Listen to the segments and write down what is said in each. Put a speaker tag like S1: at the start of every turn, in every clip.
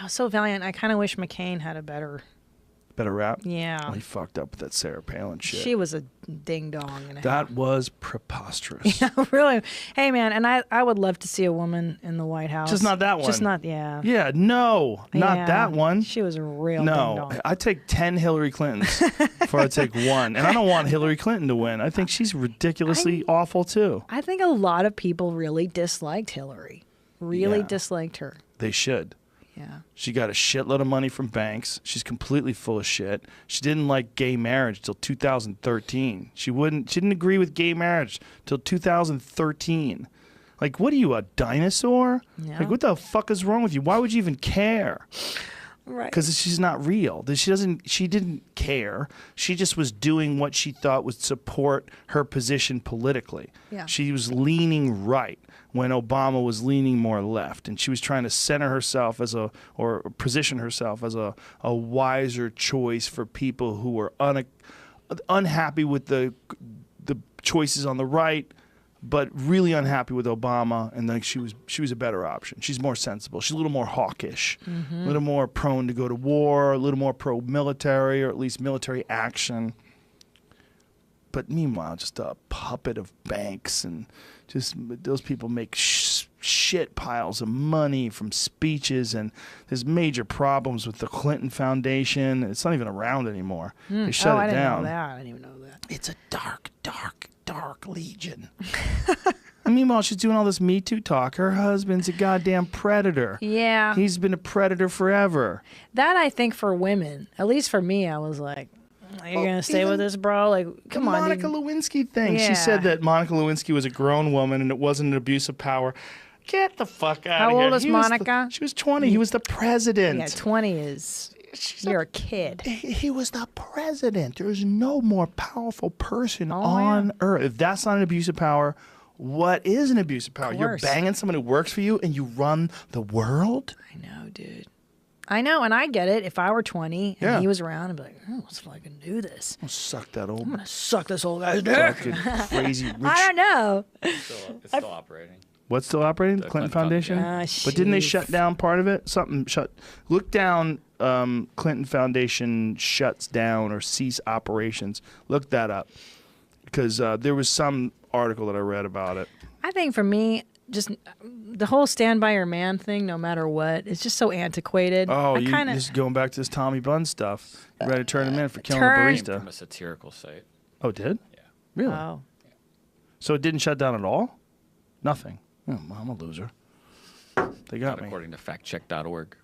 S1: was so valiant. I kind of wish McCain had a better
S2: rap.
S1: Yeah.
S2: Well, he fucked up with that Sarah Palin shit.
S1: She was a ding dong.
S2: That was preposterous.
S1: Yeah, really. Hey, man, and I would love to see a woman in the White House.
S2: Just not that one.
S1: Just not, yeah.
S2: Yeah, no, not that one.
S1: She was a real ding dong.
S2: I take 10 Hillary Clintons before I take one. And I don't want Hillary Clinton to win. I think she's ridiculously awful, too.
S1: I think a lot of people really disliked Hillary. Really disliked her.
S2: They should.
S1: Yeah.
S2: She got a shitload of money from banks. She's completely full of shit. She didn't like gay marriage till 2013. She didn't agree with gay marriage till 2013. Like, what are you, a dinosaur?
S1: Yeah.
S2: Like, what the fuck is wrong with you? Why would you even care?
S1: Right.
S2: Because she's not real. She didn't care. She just was doing what she thought would support her position politically.
S1: Yeah.
S2: She was leaning right when Obama was leaning more left, and she was trying to center herself or position herself as a wiser choice for people who were unhappy with the choices on the right, but really unhappy with Obama, and then she was a better option. She's more sensible. She's a little more hawkish, a little more prone to go to war, a little more pro-military, or at least military action. But meanwhile, just a puppet of banks, and just those people make shit piles of money from speeches, and there's major problems with the Clinton Foundation. It's not even around anymore. They shut it down.
S1: I didn't even know that.
S2: It's a dark legion. And meanwhile, she's doing all this Me Too talk. Her husband's a goddamn predator.
S1: Yeah.
S2: He's been a predator forever.
S1: That, I think, for women, at least for me, I was like, are you going to stay with this, bro? Like, come on.
S2: Monica Lewinsky thing.
S1: Yeah.
S2: She said that Monica Lewinsky was a grown woman and it wasn't an abuse of power. Get the fuck out of here.
S1: How old is Monica?
S2: She was 20. He was the president.
S1: Yeah, 20 is... You're a kid.
S2: He was the president. There's no more powerful person
S1: Oh,
S2: on earth. If that's not an abuse of power, what is an abuse of power? You're banging someone who works for you and you run the world?
S1: I know, dude. I know, and I get it. If I were 20 and he was around, I'd be like, oh, let's fucking do this.
S2: I'll suck that old...
S1: I'm going to suck this old guy's dick.
S2: Crazy rich...
S1: I don't know.
S3: It's still operating.
S2: What's still operating? The Clinton Foundation? But didn't they shut down part of it? Something shut... Look down, Clinton Foundation shuts down or cease operations. Look that up. Because there was some article that I read about it.
S1: I think for me, just the whole stand by your man thing, no matter what, it's just so antiquated.
S2: Oh, just going back to this Tommy Bunn stuff. You ready to turn him in for killing a barista?
S3: From a satirical site.
S2: Oh, it did?
S3: Yeah.
S2: Really?
S1: Oh.
S2: So it didn't shut down at all? Nothing. Oh, well, I'm a loser. They got me.
S3: According to factcheck.org.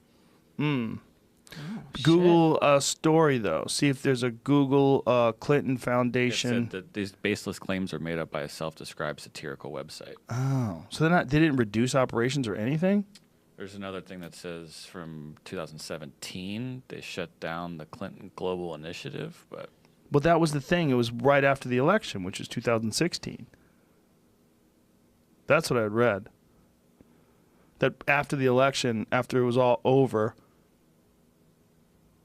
S2: Google a story, though. See if there's a Google Clinton Foundation.
S3: It said that these baseless claims are made up by a self-described satirical website.
S2: Oh. So they didn't reduce operations or anything?
S3: There's another thing that says from 2017 they shut down the Clinton Global Initiative, but...
S2: Well, that was the thing. It was right after the election, which was 2016. That's what I had read. That after the election, after it was all over,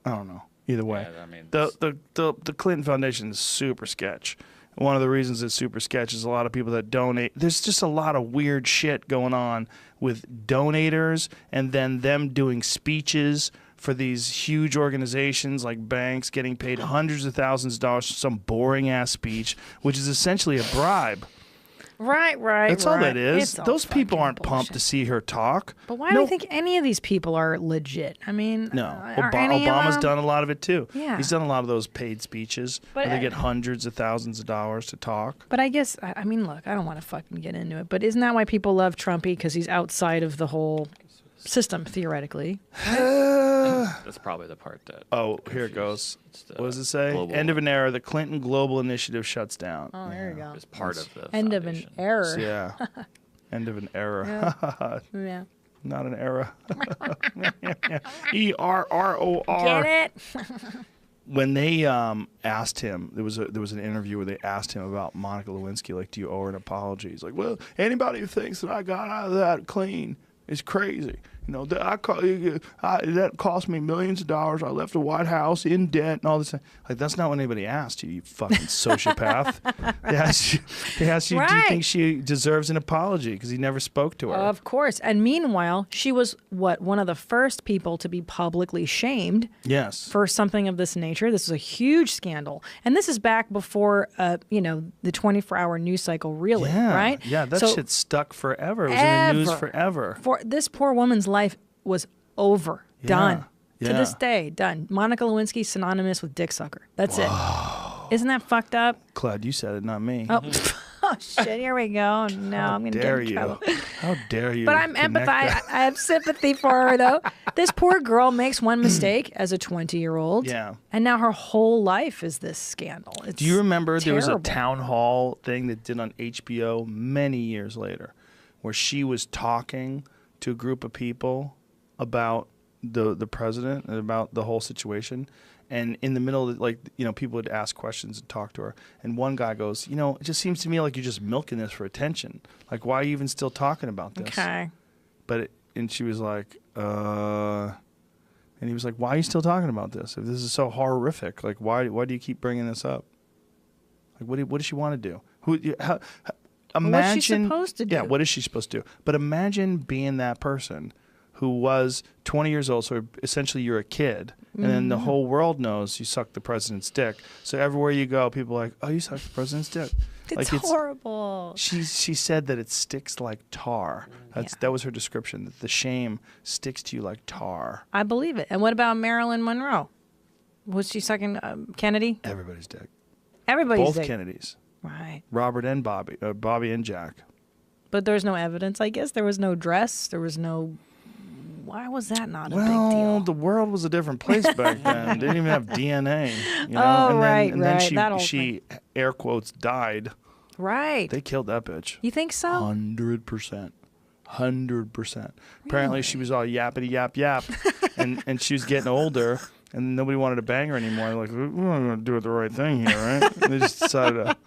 S2: I don't know. Either way,
S3: Yeah, I mean,
S2: the Clinton Foundation is super sketch. One of the reasons it's super sketch is a lot of people that donate. There's just a lot of weird shit going on with donators and then them doing speeches for these huge organizations like banks, getting paid hundreds of thousands of dollars for some boring ass speech, which is essentially a bribe.
S1: Right.
S2: That's all that is. Those people aren't pumped to see her talk.
S1: But why do you think any of these people are legit? I mean,
S2: no.
S1: are any of
S2: Obama's
S1: them?
S2: done a lot of it too.
S1: Yeah.
S2: He's done a lot of those paid speeches where they get hundreds of thousands of dollars to talk.
S1: But I guess, I mean, look, I don't want to fucking get into it, but isn't that why people love Trumpy? Because he's outside of the whole system, theoretically.
S3: That's probably the part that...
S2: Oh, here it goes. What does it say? End of an era. The Clinton Global Initiative shuts down.
S1: Oh, there you go.
S3: It's part of the
S1: End
S3: foundation.
S1: of an era.
S2: Yeah. End of an era.
S1: Yeah.
S2: Not an era. ERROR.
S1: Get it?
S2: When they asked him, there was an interview where they asked him about Monica Lewinsky, like, do you owe her an apology? He's like, well, anybody who thinks that I got out of that clean is crazy. You know, that cost me millions of dollars. I left the White House in debt and all this. Like, that's not what anybody asked you, you fucking sociopath. They asked you, do you think she deserves an apology? Because he never spoke to her.
S1: Of course. And meanwhile, she was, one of the first people to be publicly shamed
S2: Yes.
S1: for something of this nature. This is a huge scandal. And this is back before, the 24-hour news cycle, really,
S2: Yeah.
S1: right?
S2: Yeah, that
S1: So
S2: shit stuck forever. It was in the news forever.
S1: For this poor woman's life was over, done.
S2: Yeah.
S1: To this day, done. Monica Lewinsky synonymous with dick sucker. That's it. Isn't that fucked up?
S2: Clyde, you said it, not me.
S1: Oh, oh shit! Here we go. No, I'm gonna get in trouble.
S2: How dare you?
S1: But I'm empathetic. I have sympathy for her, though. This poor girl makes one mistake as a 20-year-old.
S2: Yeah.
S1: And now her whole life is this scandal. It's
S2: Do you remember there was a
S1: terrible.
S2: town hall thing that did on HBO many years later, where she was talking to a group of people about the president and about the whole situation, and in the middle of people would ask questions and talk to her, and one guy goes, it just seems to me like you're just milking this for attention. Like, why are you even still talking about this?
S1: Okay.
S2: And she was like, and he was like, why are you still talking about this? If this is so horrific, like, why do you keep bringing this up? Like, what does she want to do? Imagine,
S1: what's she supposed to do?
S2: Yeah, what is she supposed to do? But imagine being that person who was 20 years old, so essentially you're a kid, and then the whole world knows you sucked the president's dick. So everywhere you go, people are like, oh, you sucked the president's dick.
S1: It's horrible.
S2: She said that it sticks like tar. That was her description, that the shame sticks to you like tar.
S1: I believe it. And what about Marilyn Monroe? Was she sucking Kennedy?
S2: Everybody's dick.
S1: Everybody's
S2: Both
S1: dick.
S2: Kennedys.
S1: Right.
S2: Robert and Bobby. Bobby and Jack.
S1: But there's no evidence, I guess. There was no dress. There was no... Why was that not a big
S2: Well,
S1: deal?
S2: the world was a different place back then. They didn't even have DNA.
S1: Oh, right,
S2: and
S1: right.
S2: then
S1: That whole
S2: she air quotes, died.
S1: Right.
S2: They killed that bitch.
S1: You think so?
S2: 100%. 100%. Apparently she was all yappity yap yap. and she was getting older, and nobody wanted to bang her anymore. Like, we're going to do it the right thing here, right? And they just decided to...